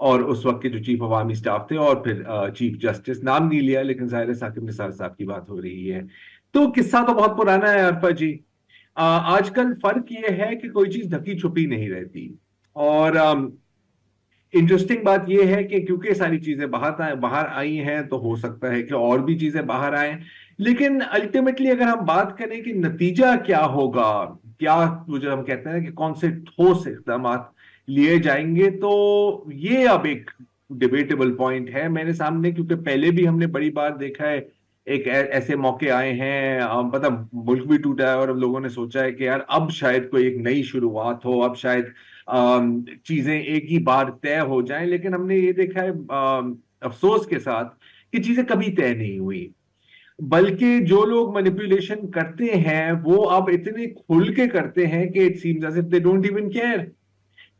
اور اس وقت کے جو چیف عوامی اسٹاف تھے اور پھر چیف جسٹس، نام نہیں لیا لیکن ظاہر ثاقب نثار صاحب کی بات ہو رہی ہے. تو قصہ تو بہت پرانا ہے عرفہ جی. آج کل فرق یہ ہے کہ کوئی چیز ڈھکی چھپی نہیں رہتی، اور انٹرسٹنگ بات یہ ہے کہ کیونکہ ساری چیزیں باہر آئی ہیں تو ہو سکتا ہے کہ اور بھی چیزیں باہر آئیں، لیکن الٹیمیٹلی اگر ہم بات کریں کہ نتیجہ کیا ہوگا، کیا جو ہم کہتے ہیں کہ کون سے ٹھوس اقدامات لیے جائیں گے، تو یہ اب ایک ڈیبیٹیبل پوائنٹ ہے میرے سامنے. کیونکہ پہلے بھی ہم نے بڑی بار دیکھا ہے ایک ایسے موقع آئے ہیں، پتہ ملک بھی ٹوٹا ہے اور اب لوگوں نے سوچا ہے کہ یار اب شاید کوئی ایک نئی شروعات ہو، اب شاید چیزیں ایک ہی بار طے ہو جائیں. لیکن ہم نے یہ دیکھا ہے افسوس کے ساتھ کہ چیزیں کبھی طے نہیں ہوئی، بلکہ جو لوگ مینیپولیشن کرتے ہیں وہ اب اتنے کھل کے کرتے ہیں کہ it seems as if they don't even care.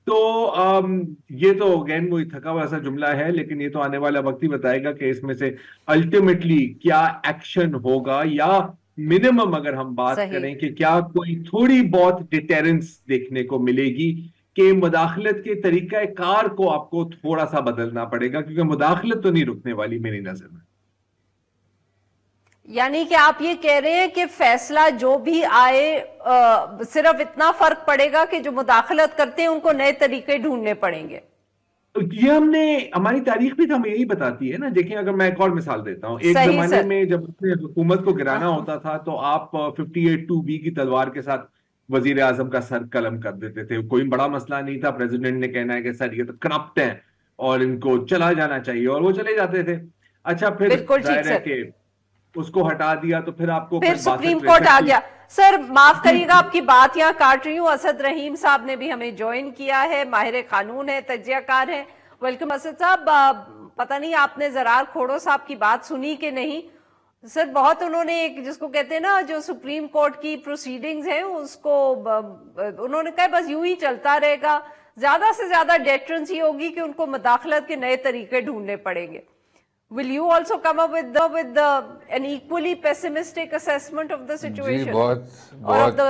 تو یہ تو اگین وہی تھکا ہوا ایسا جملہ ہے، لیکن یہ تو آنے والا وقت ہی بتائے گا کہ اس میں سے الٹیمیٹلی کیا ایکشن ہوگا، یا منیمم اگر ہم بات کریں کہ کیا کوئی تھوڑی بہت ڈیٹیرنس دیکھنے کو ملے گی کہ مداخلت کے طریقہ کار کو آپ کو تھوڑا سا بدلنا پڑے گا، کیونکہ مداخلت تو نہیں رکنے والی میری نظر میں. یعنی کہ آپ یہ کہہ رہے ہیں کہ فیصلہ جو بھی آئے صرف اتنا فرق پڑے گا کہ جو مداخلت کرتے ہیں ان کو نئے طریقے ڈھونڈنے پڑیں گے. یہ ہماری تاریخ بھی تو ہمیں یہی بتاتی ہے نا. دیکھیں اگر میں ایک اور مثال دیتا ہوں، ایک زمانے میں جب حکومت کو گرانا ہوتا تھا تو آپ 58(2)B کی تلوار کے ساتھ وزیر اعظم کا سر قلم کر دیتے تھے. کوئی بڑا مسئلہ نہیں تھا، پریزیڈنٹ نے کہنا ہے کہ سر یہ تو کرپٹ ہیں اور ان کو چلا جانا چاہیے، اور وہ چلے جاتے تھے. اچھا پھر ظاہر ہے کہ اس کو ہٹا دیا تو پھر آپ کو پھر سپریم کورٹ آ گیا. سر معاف کریے گا آپ کی بات یہاں کاٹ رہی ہوں. اسد رحیم صاحب نے بھی ہمیں جوائن کیا ہے، ماہر قانون ہے، تجزیہ کار ہے. ویلکم اسد صاحب. پتہ نہیں آپ نے زرار کھوڑو صاحب کی بات سنی کہ نہیں. سر بہت انہوں نے ایک جس کو کہتے ہیں نا جو سپریم کورٹ کی پروسیڈنگز ہیں اس کو انہوں نے کہا بس یوں ہی چلتا رہے گا، زیادہ سے زیادہ ڈیٹرنس یہ ہوگی کہ ان کو مداخلت کے نئے طریقے ڈھونڈنے پڑیں گے. Will you also come up with an equally pessimistic assessment of the situation? جی بہت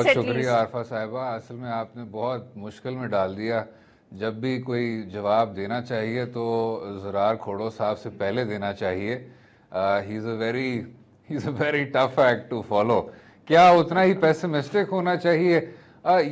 شکریہ عارفہ صاحبہ. اصل میں آپ نے بہت مشکل میں ڈال دیا. جب بھی کوئی جواب دینا چاہیے تو زرار کھوڑو صاحب سے پہلے دینا چاہیے. he's a very tough act to follow. کیا اتنا ہی پیسمسٹک ہونا چاہیے؟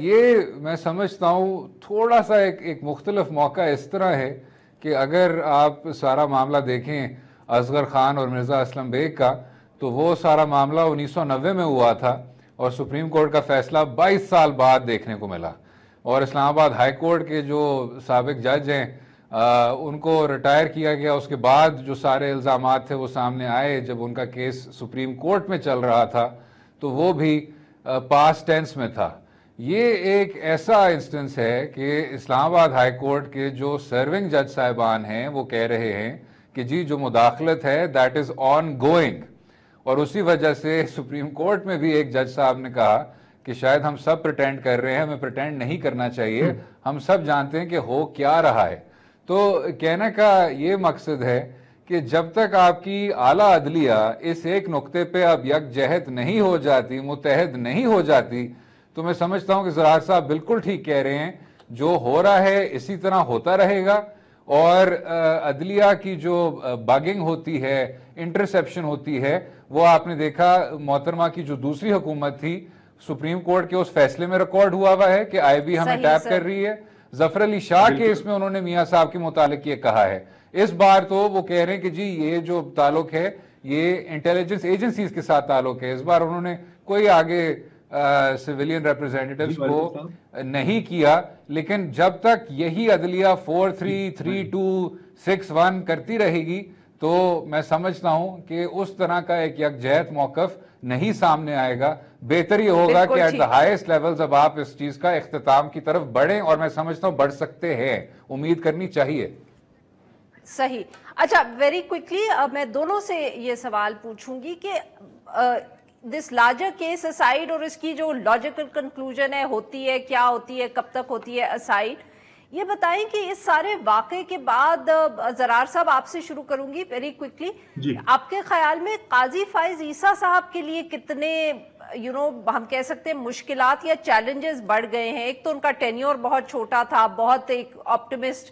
یہ میں سمجھتا ہوں تھوڑا سا ایک مختلف موقع اس طرح ہے کہ اگر آپ سارا معاملہ دیکھیں اصغر خان اور مرزا اسلم بیگ کا، تو وہ سارا معاملہ 1990 میں ہوا تھا اور سپریم کورٹ کا فیصلہ 22 سال بعد دیکھنے کو ملا. اور اسلام آباد ہائی کورٹ کے جو سابق جج ہیں ان کو ریٹائر کیا گیا. اس کے بعد جو سارے الزامات تھے وہ سامنے آئے جب ان کا کیس سپریم کورٹ میں چل رہا تھا تو وہ بھی پاسٹ ٹینس میں تھا. یہ ایک ایسا انسٹنس ہے کہ اسلام آباد ہائی کورٹ کے جو سرونگ جج صاحبان ہیں وہ کہہ رہے ہیں کہ جی جو مداخلت ہے دیٹ از آن گوئنگ. اور اسی وجہ سے سپریم کورٹ میں بھی ایک جج صاحب نے کہا کہ شاید ہم سب پریٹینڈ کر رہے ہیں، ہمیں پریٹینڈ نہیں کرنا چاہیے، ہم سب جانتے ہیں کہ ہو کیا رہا ہے. تو کہنے کا یہ مقصد ہے کہ جب تک آپ کی اعلیٰ عدلیہ اس ایک نقطے پہ اب یکجہت نہیں ہو جاتی، متحد نہیں ہو جاتی، تو میں سمجھتا ہوں کہ زرار صاحب بالکل ٹھیک کہہ رہے ہیں. جو ہو رہا ہے اسی طرح ہوتا رہے گا، اور عدلیہ کی جو باگنگ ہوتی ہے، انٹرسیپشن ہوتی ہے، وہ آپ نے دیکھا محترمہ کی جو دوسری حکومت تھی سپریم کورٹ کے اس فیصلے میں ریکارڈ ہوا ہے کہ آئی بی ہمیں ٹیپ کر رہی ہے. ظفر علی شاہ کیس میں انہوں نے میاں صاحب کے متعلق یہ کہا ہے. اس بار تو وہ کہہ رہے ہیں کہ جی یہ جو تعلق ہے یہ انٹیلیجنس ایجنسیز کے ساتھ تعلق ہے. اس بار انہوں نے کوئی آگے سیویلین ریپرزینٹیٹیوز کو نہیں کیا. لیکن جب تک یہی عدلیہ 4-3-3-2-6-1 کرتی رہے گی تو میں سمجھتا ہوں کہ اس طرح کا ایک یکجہت موقف نہیں سامنے آئے گا. بہتر یہ ہوگا کہ ایٹ دا ہائیسٹ لیولز اب آپ اس چیز کا اختتام کی طرف بڑھیں، اور میں سمجھتا ہوں بڑھ سکتے ہیں، امید کرنی چاہیے. صحیح. اچھا ویری کوئکلی میں دونوں سے یہ سوال پوچھوں گی کہ دس لارجر کیس اسائیڈ اور اس کی جو لاجیکل کنکلوژن ہے ہوتی ہے کیا ہوتی ہے کب تک ہوتی ہے اسائیڈ، یہ بتائیں کہ اس سارے واقعے کے بعد زرار صاحب آپ سے شروع کروں گی ویری کوئکلی. آپ کے خیال میں قاضی فائز عیسیٰ صاحب کے لیے کتنے ہم کہہ سکتے ہیں مشکلات یا چیلنجز بڑھ گئے ہیں؟ ایک تو ان کا ٹینیور بہت چھوٹا تھا، بہت ایک optimist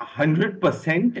100%,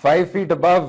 5 feet above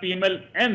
PMLN,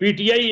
PTI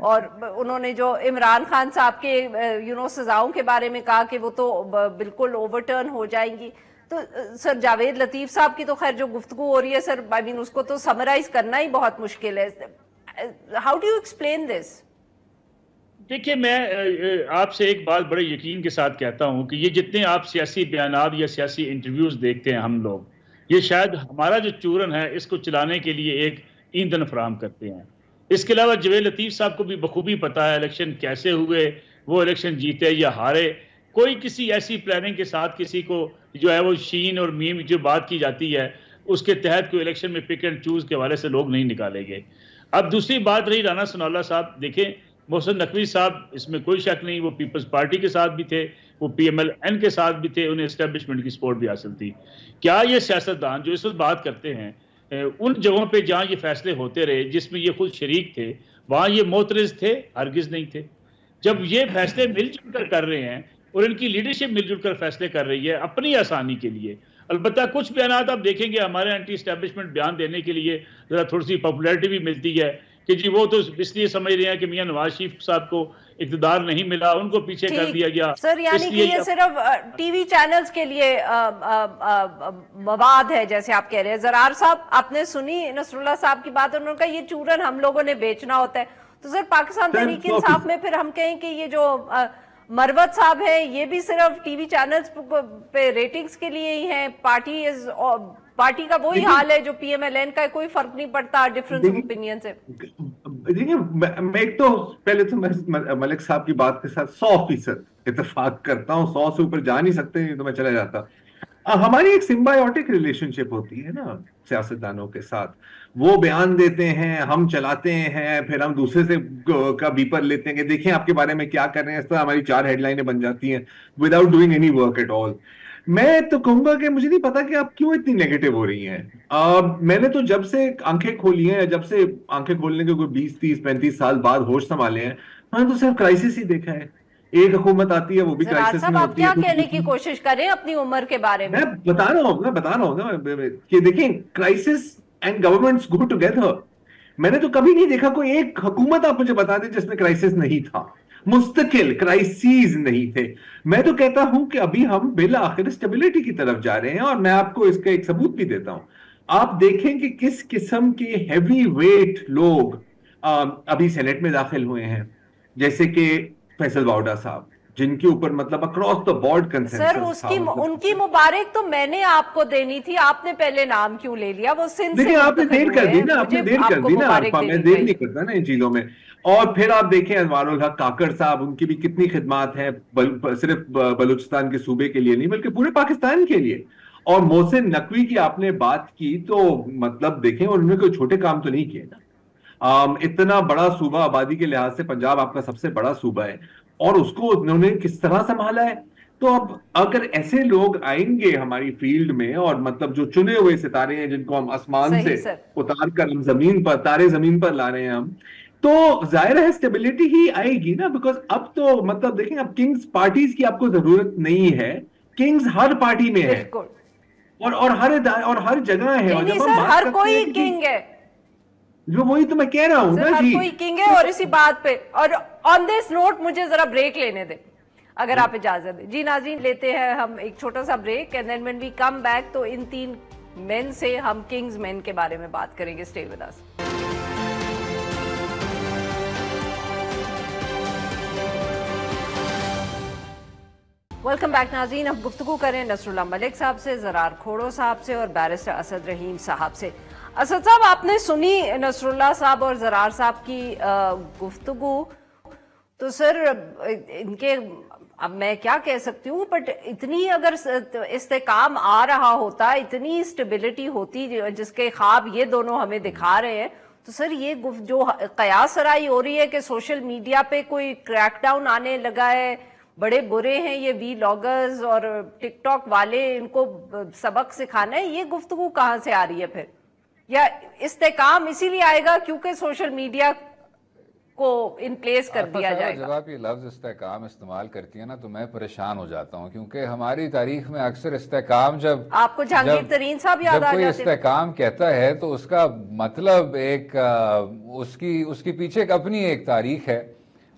اور انہوں نے جو عمران خان صاحب کے سزاؤں کے بارے میں کہا کہ وہ تو بالکل اوور ٹرن ہو جائیں گی. تو سر جاوید لطیف صاحب کی تو خیر جو گفتگو ہو رہی ہے سر اس کو تو سمرائز کرنا ہی بہت مشکل ہے. How do you explain this? دیکھیے میں آپ سے ایک بات بڑے یقین کے ساتھ کہتا ہوں کہ یہ جتنے آپ سیاسی بیانات یا سیاسی انٹرویوز دیکھتے ہیں ہم لوگ، یہ شاید ہمارا جو چورن ہے اس کو چلانے کے لیے ایک ایندھن فراہم کرتے ہیں. اس کے علاوہ جاوید لطیف صاحب کو بھی بخوبی پتا ہے الیکشن کیسے ہوئے، وہ الیکشن جیتے یا ہارے. کوئی کسی ایسی پلاننگ کے ساتھ کسی کو جو ہے وہ شین اور میم جو بات کی جاتی ہے اس کے تحت کوئی الیکشن میں پک اینڈ چوز کے حوالے سے لوگ نہیں نکالے گئے. اب دوسری بات رہی رانا ثناء اللہ صاحب، دیکھیں محسن نقوی صاحب اس میں کوئی شک نہیں، وہ پیپلز پارٹی کے ساتھ بھی تھے، وہ پی ایم ایل این کے ساتھ بھی تھے، انہیں اسٹیبلشمنٹ کی سپورٹ بھی حاصل تھی. کیا یہ سیاستدان جو اس وقت بات کرتے ہیں ان جگہوں پہ جہاں یہ فیصلے ہوتے رہے جس میں یہ خود شریک تھے وہاں یہ معترض تھے؟ ہرگز نہیں تھے. جب یہ فیصلے مل جل کر رہے ہیں اور ان کی لیڈرشپ مل جل کر فیصلے کر رہی ہے اپنی آسانی کے لیے، البتہ کچھ بیانات آپ دیکھیں گے ہمارے اینٹی اسٹیبلشمنٹ بیان دینے کے لیے ذرا تھوڑی سی پاپولیرٹی بھی ملتی ہے کہ جی وہ تو اس لیے سمجھ رہے ہیں کہ میاں نواز شریف صاحب کو اقتدار نہیں ملا، ان کو پیچھے کر دیا گیا. سر یعنی کہ یہ صرف ٹی وی چینلز کے لیے مواد ہے جیسے آپ کہہ رہے ہیں. زرار صاحب آپ نے سنی نصر اللہ صاحب کی بات، انہوں نے کہا یہ چورن ہم لوگوں نے بیچنا ہوتا ہے. تو سر پاکستان تحریک انصاف میں پھر ہم کہیں کہ یہ جو مروت صاحب ہیں یہ بھی صرف ٹی وی چینلز پہ ریٹنگز کے لیے ہی ہیں؟ پارٹی کا وہی حال ہے جو پی ایم ایل این کا، کوئی فرق نہیں پڑتا ڈیفرنس آف اوپینین سے. دیکھیں میں ایک تو پہلے تو میں ملک صاحب کی بات کے ساتھ 100% اتفاق کرتا ہوں، 100 سے اوپر جا نہیں سکتے تو میں چلا جاتا. ہماری ایک سمبائیوٹک ریلیشن شپ ہوتی ہے نا سیاستدانوں کے ساتھ. وہ بیان دیتے ہیں، ہم چلاتے ہیں، پھر ہم دوسرے سے کا بیپر لیتے ہیں کہ دیکھیں آپ کے بارے میں کیا کر رہے ہیں. اس طرح ہماری 4 ہیڈ لائنیں بن جاتی ہیں without doing any work at all. میں تو کہوں گا کہ مجھے نہیں پتا کہ آپ کیوں اتنی نیگیٹو ہو رہی ہیں. میں نے تو جب سے آنکھیں کھولی ہیں، جب سے آنکھیں کھولنے کے کوئی 20 30 35 سال بعد ہوش سنبھالے ہیں، میں نے تو صرف کرائسس ہی دیکھا ہے. ایک حکومت آتی ہے وہ بھی کرائسس میں ہوتی ہے. آپ کیا کہنے کی کوشش کریں اپنی عمر کے بارے میں؟ میں بتا رہا ہوں نا کہ دیکھیں crisis and governments go together. میں نے تو کبھی نہیں دیکھا کوئی ایک حکومت آپ مجھے بتا دیں جس میں کرائسس نہیں تھا، مستقل کرائسیز نہیں تھے. میں تو کہتا ہوں کہ ابھی ہم بالآخر اسٹیبلٹی کی طرف جا رہے ہیں، اور میں آپ کو اس کا ایک ثبوت بھی دیتا ہوں. آپ دیکھیں کہ کس قسم کے ہیوی ویٹ لوگ ابھی سینٹ میں داخل ہوئے ہیں، جیسے کہ فیصل واؤڈا صاحب، جن کے اوپر مطلب اکراس دا بورڈ کنسنسس تھا. سر ان کی مبارک تو میں نے آپ کو دینی تھی، آپ نے پہلے نام کیوں لے لیا؟ وہ دیکھیں آپ نے دیر کر دی نا، میں دیر نہیں کرتا نا ان چیزوں میں. اور پھر آپ دیکھیں انوار الحق کاکڑ صاحب، ان کی بھی کتنی خدمات ہیں، صرف بلوچستان کے صوبے کے لیے نہیں بلکہ پورے پاکستان کے لیے. اور محسن نقوی کی آپ نے بات کی تو مطلب دیکھیں انہوں نے کوئی چھوٹے کام تو نہیں کیے نا. اتنا بڑا صوبہ آبادی کے لحاظ سے پنجاب آپ کا سب سے بڑا صوبہ ہے، اور اس کو انہوں نے کس طرح سنبھالا ہے. تو اب اگر ایسے لوگ آئیں گے ہماری فیلڈ میں، اور مطلب جو چنے ہوئے ستارے ہیں جن کو ہم آسمان سے اتار کر ہم زمین پر تارے زمین پر لا رہے ہیں ہم، تو ظاہر ہے اسٹیبلٹی ہی آئے گی نا. بیکاز اب تو مطلب دیکھیں اب کنگز پارٹیز کی آپ کو ضرورت نہیں ہے، کنگز ہر پارٹی میں ہے اور ہر جگہ ہے. اور جب ہم ہر کوئی کنگ ہے، جو وہی تو میں کہہ رہا ہوں نا جی، ہر کوئی کنگ ہے. اور اسی بات پہ اور آن دس نوٹ مجھے ذرا بریک لینے دیں اگر آپ اجازت دیں. جی ناظرین، لیتے ہیں ہم ایک چھوٹا سا break, and then when we come back تو ان 3 مین سے ہم کنگز مین کے بارے میں بات کریں گے. Stay with us. Welcome back ناظرین. اب گفتگو کریں نصر اللہ ملک صاحب سے، زرار کھوڑو صاحب سے اور بیرسٹر اسد رحیم صاحب سے. اسد صاحب آپ نے سنی نصر اللہ صاحب اور زرار صاحب کی گفتگو، تو سر ان کے اب میں کیا کہہ سکتی ہوں، بٹ اتنی اگر استحکام آ رہا ہوتا، اتنی اسٹیبلٹی ہوتی جس کے خواب یہ دونوں ہمیں دکھا رہے ہیں، تو سر یہ جو قیاس سرائی ہو رہی ہے کہ سوشل میڈیا پہ کوئی کریک ڈاؤن آنے لگا ہے، بڑے برے ہیں یہ وی لاگرز اور ٹک ٹاک والے، ان کو سبق سکھانا ہے، یہ گفتگو کہاں سے آ رہی ہے پھر؟ یا استحکام اسی لیے آئے گا کیونکہ سوشل میڈیا کو ان پلیس کر دیا جائے گا. جب آپ یہ لفظ استحکام استعمال کرتی ہیں نا تو میں پریشان ہو جاتا ہوں، کیونکہ ہماری تاریخ میں اکثر استحکام جب آپ کو جہانگیر ترین صاحب یاد آ جاتے ہیں. جب کوئی استحکام کہتا ہے تو اس کا مطلب ایک اس کی پیچھے اپنی ایک تاریخ ہے.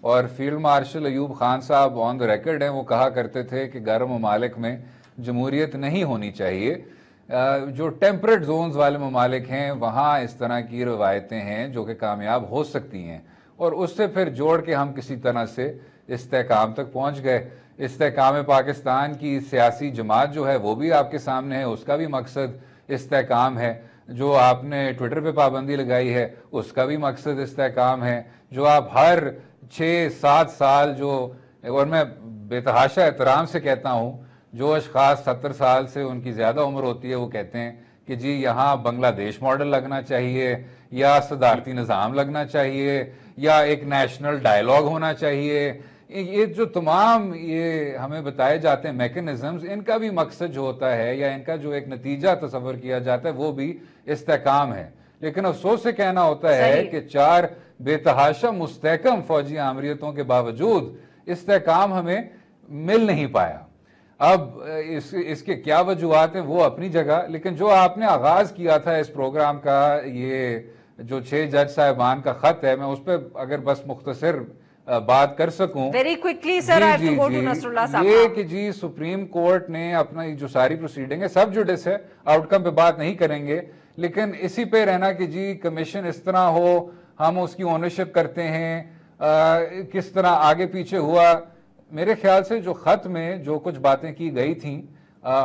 اور فیلڈ مارشل ایوب خان صاحب آن دا ریکارڈ ہیں، وہ کہا کرتے تھے کہ غیر ممالک میں جمہوریت نہیں ہونی چاہیے. جو ٹیمپریٹ زونز والے ممالک ہیں وہاں اس طرح کی روایتیں ہیں جو کہ کامیاب ہو سکتی ہیں، اور اس سے پھر جوڑ کے ہم کسی طرح سے استحکام تک پہنچ گئے. استحکام پاکستان کی سیاسی جماعت جو ہے وہ بھی آپ کے سامنے ہے، اس کا بھی مقصد استحکام ہے. جو آپ نے ٹویٹر پہ پابندی لگائی ہے اس کا بھی مقصد استحکام ہے. جو آپ ہر 6-7 سال اور میں بے تحاشا احترام سے کہتا ہوں، جو اشخاص 70 سال سے ان کی زیادہ عمر ہوتی ہے وہ کہتے ہیں کہ جی یہاں بنگلہ دیش ماڈل لگنا چاہیے، یا صدارتی نظام لگنا چاہیے، یا ایک نیشنل ڈائیلاگ ہونا چاہیے. یہ جو تمام یہ ہمیں بتائے جاتے ہیں میکنزمز، ان کا بھی مقصد جو ہوتا ہے یا ان کا جو ایک نتیجہ تصور کیا جاتا ہے وہ بھی استحکام ہے. لیکن افسوس سے کہنا ہوتا ہے کہ 4 بے تحاشا مستحکم فوجی آمریتوں کے باوجود استحکام ہمیں مل نہیں پایا. اب اس کے کیا وجوہات ہیں وہ اپنی جگہ، لیکن جو آپ نے آغاز کیا تھا اس پروگرام کا، یہ جو 6 جج صاحبان کا خط ہے، میں اس پہ اگر بس مختصر بات کر سکوں very quickly sir. I have to go to Nasrullah صاحب. یہ کہ جی سپریم کورٹ نے اپنا جو ساری پروسیڈنگ ہے، سب جوڈس ہے، آؤٹ کم پہ بات نہیں کریں گے، لیکن اسی پہ رہنا کہ جی کمیشن اس طرح ہو، ہم اس کی اونرشپ کرتے ہیں، کس طرح آگے پیچھے ہوا. میرے خیال سے جو خط میں جو کچھ باتیں کی گئی تھیں،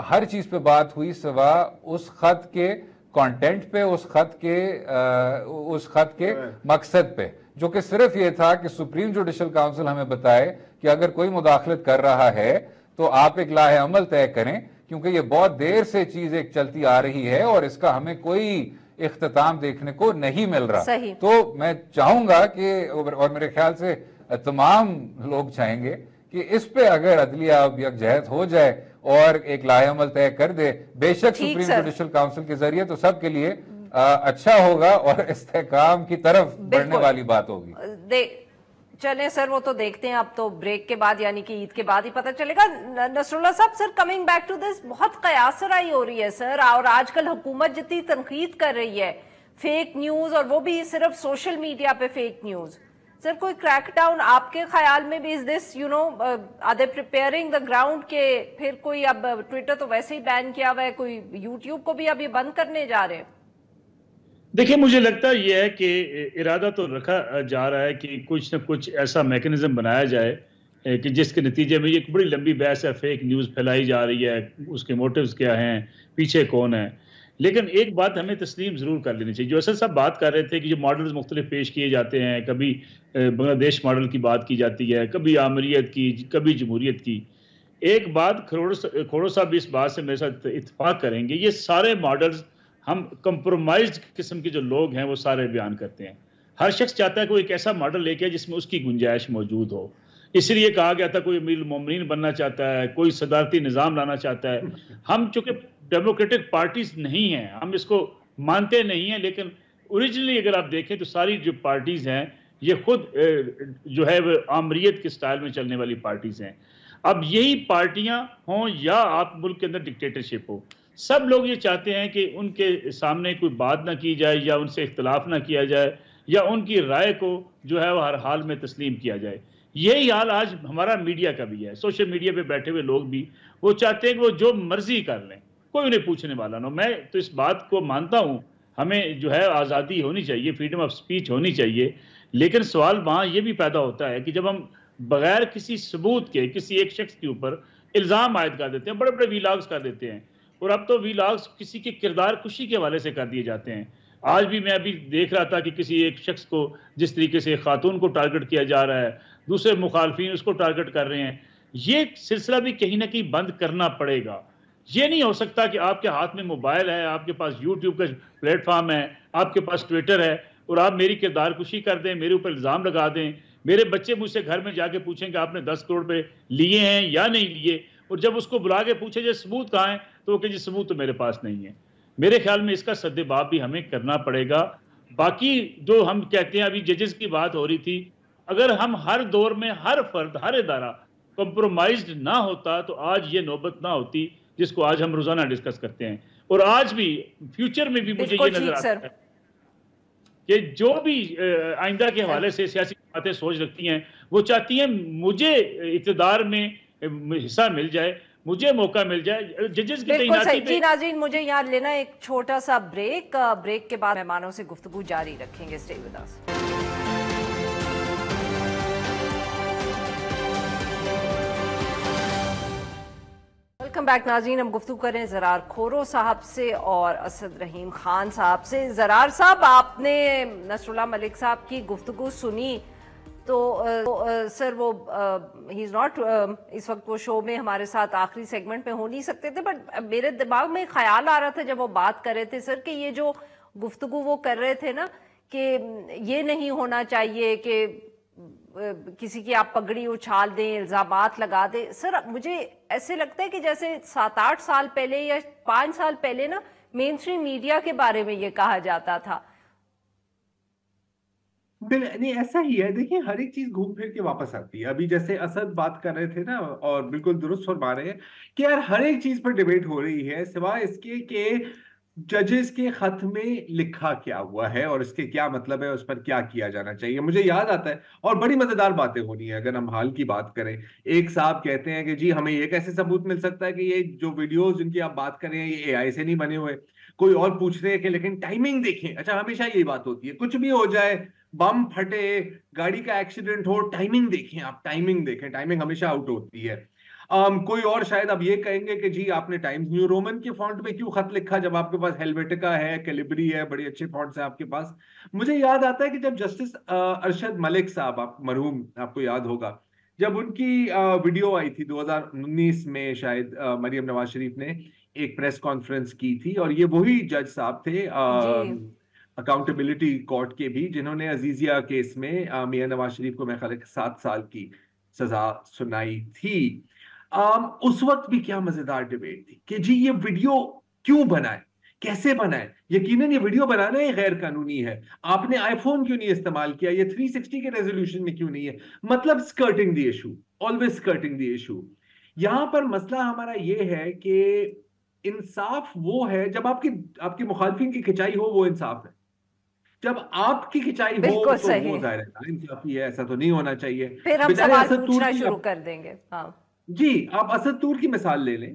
ہر چیز پہ بات ہوئی سوا اس خط کے کانٹینٹ پہ، اس خط کے مقصد پہ، جو کہ صرف یہ تھا کہ سپریم جوڈیشل کاؤنسل ہمیں بتائے کہ اگر کوئی مداخلت کر رہا ہے تو آپ ایک لاہ عمل طے کریں، کیونکہ یہ بہت دیر سے چیز ایک چلتی آ رہی ہے اور اس کا ہمیں کوئی اختتام دیکھنے کو نہیں مل رہا. تو میں چاہوں گا کہ، اور میرے خیال سے تمام لوگ چاہیں گے کہ اس پہ اگر عدلیہ اب یکجہت ہو جائے اور ایک لاہ عمل طے کر دے، بے شک سپریم جوڈیشل کاؤنسل کے ذریعے، تو سب کے لیے اچھا ہوگا اور استحکام کی طرف بڑھنے والی بات ہوگی. چلیں سر، وہ تو دیکھتے ہیں، اب تو بریک کے بعد یعنی کہ عید کے بعد ہی پتہ چلے گا. نصر اللہ صاحب، سر کمنگ بیک ٹو دس، بہت قیاس سرائی ہو رہی ہے سر، اور آج کل حکومت جتنی تنقید کر رہی ہے فیک نیوز، اور وہ بھی صرف سوشل میڈیا پہ فیک نیوز، سر کوئی کریک ڈاؤن آپ کے خیال میں بھی is this are they preparing the ground کہ پھر کوئی، اب ٹویٹر تو ویسے ہی بین کیا ہوا ہے، کوئی یوٹیوب کو بھی اب یہ بند کرنے جا رہے ہیں؟ دیکھیں، مجھے لگتا ہے یہ ہے کہ ارادہ تو رکھا جا رہا ہے کہ کچھ نہ کچھ ایسا میکنزم بنایا جائے کہ جس کے نتیجے میں، یہ ایک بڑی لمبی بحث ہے، فیک نیوز پھیلائی جا رہی ہے، اس کے موٹیوز کیا ہیں، پیچھے کون ہے. لیکن ایک بات ہمیں تسلیم ضرور کر لینی چاہیے، جو اسد صاحب بات کر رہے تھے کہ جو ماڈلز مختلف پیش کیے جاتے ہیں، کبھی بنگلہ دیش ماڈل کی بات کی جاتی ہے، کبھی آمریت کی، کبھی جمہوریت کی. ایک بات کھوڑو صاحب بھی اس بات سے میرے ساتھ اتفاق کریں گے، یہ سارے ماڈلز ہم کمپرومائزڈ قسم کے جو لوگ ہیں وہ سارے بیان کرتے ہیں. ہر شخص چاہتا ہے کوئی ایک ایسا ماڈل لے کے جس میں اس کی گنجائش موجود ہو. اس لیے کہا گیا تھا کوئی امیر المومنین بننا چاہتا ہے، کوئی صدارتی نظام لانا چاہتا ہے. ہم چونکہ ڈیموکریٹک پارٹیز نہیں ہیں، ہم اس کو مانتے نہیں ہیں، لیکن اوریجنلی اگر آپ دیکھیں تو ساری جو پارٹیز ہیں یہ خود جو ہے وہ آمریت کے سٹائل میں چلنے والی پارٹیز ہیں. اب یہی پارٹیاں ہوں یا آپ ملک کے اندر ڈکٹیٹرشپ ہو، سب لوگ یہ چاہتے ہیں کہ ان کے سامنے کوئی بات نہ کی جائے، یا ان سے اختلاف نہ کیا جائے، یا ان کی رائے کو جو ہے وہ ہر حال میں تسلیم کیا جائے. یہی حال آج ہمارا میڈیا کا بھی ہے. سوشل میڈیا پہ بیٹھے ہوئے لوگ بھی وہ چاہتے ہیں کہ وہ جو مرضی کر لیں، کوئی انہیں پوچھنے والا نہ ہو. میں تو اس بات کو مانتا ہوں، ہمیں جو ہے آزادی ہونی چاہیے، فریڈم آف سپیچ ہونی چاہیے، لیکن سوال وہاں یہ بھی پیدا ہوتا ہے کہ جب ہم بغیر کسی ثبوت کے کسی ایک شخص کے اوپر الزام عائد کر دیتے ہیں، بڑے بڑے ویلاگز کر دیتے ہیں، اور اب تو ویلاگز کسی کے کردار کشی کے حوالے سے کر دیے جاتے ہیں. آج بھی میں ابھی دیکھ رہا تھا کہ کسی ایک شخص کو جس طریقے سے خاتون کو ٹارگٹ کیا جا رہا ہے، دوسرے مخالفین اس کو ٹارگٹ کر رہے ہیں. یہ سلسلہ بھی کہیں نہ کہیں بند کرنا پڑے گا. یہ نہیں ہو سکتا کہ آپ کے ہاتھ میں موبائل ہے، آپ کے پاس یوٹیوب کا پلیٹ فارم ہے، آپ کے پاس ٹویٹر ہے، اور آپ میری کردار کشی کر دیں، میرے اوپر الزام لگا دیں. میرے بچے مجھ سے گھر میں جا کے پوچھیں کہ آپ نے 10 کروڑ روپے لیے ہیں یا نہیں لیے، اور جب اس کو بلا کے پوچھے جائے ثبوت کہاں ہے تو وہ کہ جی ثبوت تو میرے پاس نہیں ہے. میرے خیال میں اس کا سد باب بھی ہمیں کرنا پڑے گا. باقی جو ہم کہتے ہیں، ابھی ججز کی بات ہو رہی تھی، اگر ہم ہر دور میں ہر فرد ہر ادارہ کمپرومائزڈ نہ ہوتا تو آج یہ نوبت نہ ہوتی جس کو آج ہم روزانہ ڈسکس کرتے ہیں. اور آج بھی فیوچر میں بھی مجھے یہ نظر آتا ہے کہ جو بھی آئندہ کے حوالے سے سیاسی باتیں سوچ رکھتی ہیں وہ چاہتی ہیں مجھے اقتدار میں حصہ مل جائے, مجھے موقع مل جائے. ججز کی تعیناتی پہ جی ناظرین مجھے یہاں لینا ایک چھوٹا سا بریک کے بعد مہمانوں سے گفتگو جاری رکھیں گے. Stay with us. Welcome back ناظرین. ہم گفتگو کریں زرار کھورو صاحب سے اور اسد رحیم خان صاحب سے. زرار صاحب, آپ نے نصر اللہ ملک صاحب کی گفتگو سنی تو سر وہ ہی از ناٹ اس وقت وہ شو میں ہمارے ساتھ آخری سیگمنٹ میں ہو نہیں سکتے تھے, بٹ میرے دماغ میں خیال آ رہا تھا جب وہ بات کر رہے تھے سر کہ یہ جو گفتگو وہ کر رہے تھے نا کہ یہ نہیں ہونا چاہیے کہ کسی کی آپ پگڑی اچھال دیں, الزامات لگا دیں. سر مجھے ایسے لگتا ہے کہ جیسے 7-8 سال پہلے یا 5 سال پہلے نا مین اسٹریم میڈیا کے بارے میں یہ کہا جاتا تھا. نہیں ایسا ہی ہے. دیکھیں ہر ایک چیز گھوم پھر کے واپس آتی ہے. ابھی جیسے اسد بات کر رہے تھے نا اور بالکل درست فرما رہے ہیں کہ یار ہر ایک چیز پر ڈیبیٹ ہو رہی ہے سوائے اس کے کہ ججز کے خط میں لکھا کیا ہوا ہے اور اس کے کیا مطلب ہے, اس پر کیا کیا جانا چاہیے. مجھے یاد آتا ہے اور بڑی مزیدار باتیں ہونی ہیں اگر ہم حال کی بات کریں. ایک صاحب کہتے ہیں کہ جی ہمیں یہ کیسے ثبوت مل سکتا ہے کہ یہ جو ویڈیوز جن کی آپ بات کر رہے ہیں یہ اے آئی سے نہیں بنے ہوئے. کوئی اور پوچھ رہے ہیں کہ لیکن ٹائمنگ دیکھیں. اچھا ہمیشہ یہی بات ہوتی ہے, کچھ بھی ہو جائے, بم پھٹے, گاڑی کا ایکسیڈنٹ ہو, ٹائمنگ دیکھیں, آپ ٹائمنگ دیکھیں. ٹائمنگ ہمیشہ آؤٹ ہوتی ہے. کوئی اور شاید اب یہ کہیں گے کہ جی آپ نے ٹائمز نیو رومن کے فونٹ میں کیوں خط لکھا جب آپ کے پاس ہیلویٹکا ہے, کیلیبری ہے, بڑے اچھے فونٹس ہیں آپ کے پاس. مجھے یاد آتا ہے کہ جب جسٹس ارشد ملک صاحب, آپ مرحوم, آپ کو یاد ہوگا, جب ان کی ویڈیو آئی تھی 2019 میں شاید مریم نواز شریف نے ایک پریس کانفرنس کی تھی اور یہ وہی جج صاحب تھے اکاؤنٹیبلٹی کورٹ کے بھی جنہوں نے عزیزیہ کیس میں میاں نواز شریف کو میں خیال 7 سال کی سزا سنائی تھی. اس وقت بھی کیا مزیدار ڈیبیٹ تھی کہ جی یہ ویڈیو کیوں بنائے, کیسے بنائے. یقیناً یہ ویڈیو بنانا ہی غیر قانونی ہے. آپ نے آئی فون کیوں نہیں استعمال کیا, یہ 360 کے ریزولوشن میں کیوں نہیں ہے. مطلب skirting the issue, always skirting the issue. یہاں پر مسئلہ ہمارا یہ ہے کہ انصاف وہ ہے جب آپ کی مخالفین کی کھچائی ہو, وہ انصاف ہے. جب آپ کی کھچائی ہو تو وہ ظاہر ہے انصافی ہے. ایسا تو نہیں ہونا چاہیے. پھر ہم سوال پوچھنا شروع کر دیں گے. ہاں جی, آپ اسد طور کی مثال لے لیں.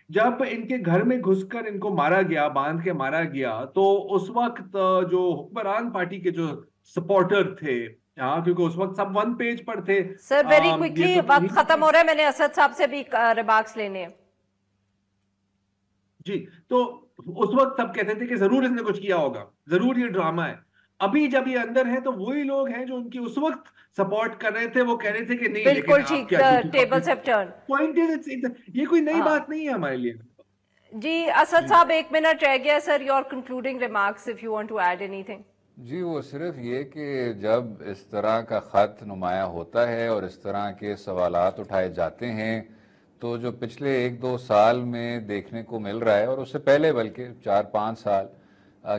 جب ان کے گھر میں گھس کر ان کو مارا گیا, باندھ کے مارا گیا, تو اس وقت جو حکمران پارٹی کے جو سپورٹر تھے, کیونکہ اس وقت سب 1 پیج پر تھے. سر ویری کوئکلی وقت ختم ہو رہا ہے, میں نے اسد صاحب سے بھی ریمارکس لینے ہیں. جی, تو اس وقت سب کہتے تھے کہ ضرور اس نے کچھ کیا ہوگا, ضرور یہ ڈرامہ ہے. ابھی جب یہ اندر ہیں تو وہی لوگ ہیں جو ان کی اس وقت سپورٹ کر رہے تھے, وہ کہہ رہے تھے کہ نہیں بالکل ٹھیک, ٹیبلز ہیو ٹرن. یہ کوئی نئی بات نہیں ہے ہمارے لیے. جی اسد صاحب 1 منٹ رہ گیا sir, your concluding remarks if you want to add anything. جی وہ صرف یہ کہ جب اس طرح کا خط نمایاں ہوتا ہے اور اس طرح کے سوالات اٹھائے جاتے ہیں تو جو پچھلے 1-2 سال میں دیکھنے کو مل رہا ہے اور اس سے پہلے بلکہ 4-5 سال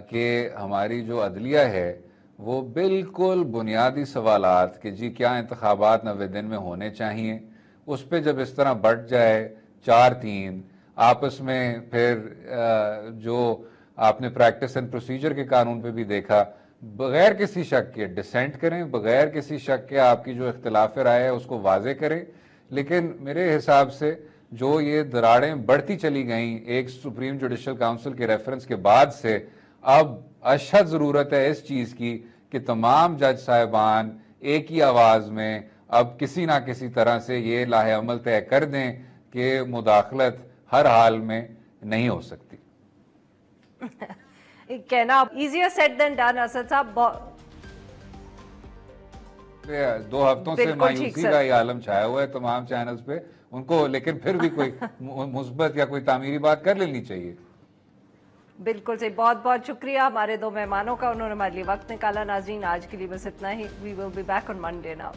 کہ ہماری جو عدلیہ ہے وہ بالکل بنیادی سوالات کہ جی کیا انتخابات 90 دن میں ہونے چاہیے, اس پہ جب اس طرح بٹ جائے 4-3 آپس میں, پھر جو آپ نے پریکٹس اینڈ پروسیجر کے قانون پہ بھی دیکھا, بغیر کسی شک کے ڈسینٹ کریں, بغیر کسی شک کے آپ کی جو اختلاف رائے ہے اس کو واضح کریں. لیکن میرے حساب سے جو یہ دراڑیں بڑھتی چلی گئیں ایک سپریم جوڈیشل کاؤنسل کے ریفرنس کے بعد سے, اب اشد ضرورت ہے اس چیز کی کہ تمام جج صاحبان ایک ہی آواز میں اب کسی نہ کسی طرح سے یہ لاہ عمل طے کر دیں کہ مداخلت ہر حال میں نہیں ہو سکتی. کہنا easier said than done. Asad صاحب 2 ہفتوں سے مایوسی کا یہ عالم چھایا ہوا ہے تمام چینلز پہ ان کو, لیکن پھر بھی کوئی مثبت یا کوئی تعمیری بات کر لینی چاہیے. بالکل صحیح. بہت بہت شکریہ ہمارے 2 مہمانوں کا, انہوں نے ہمارے لیے وقت نکالا. ناظرین آج کے لیے بس اتنا ہی. We will be back on Monday now.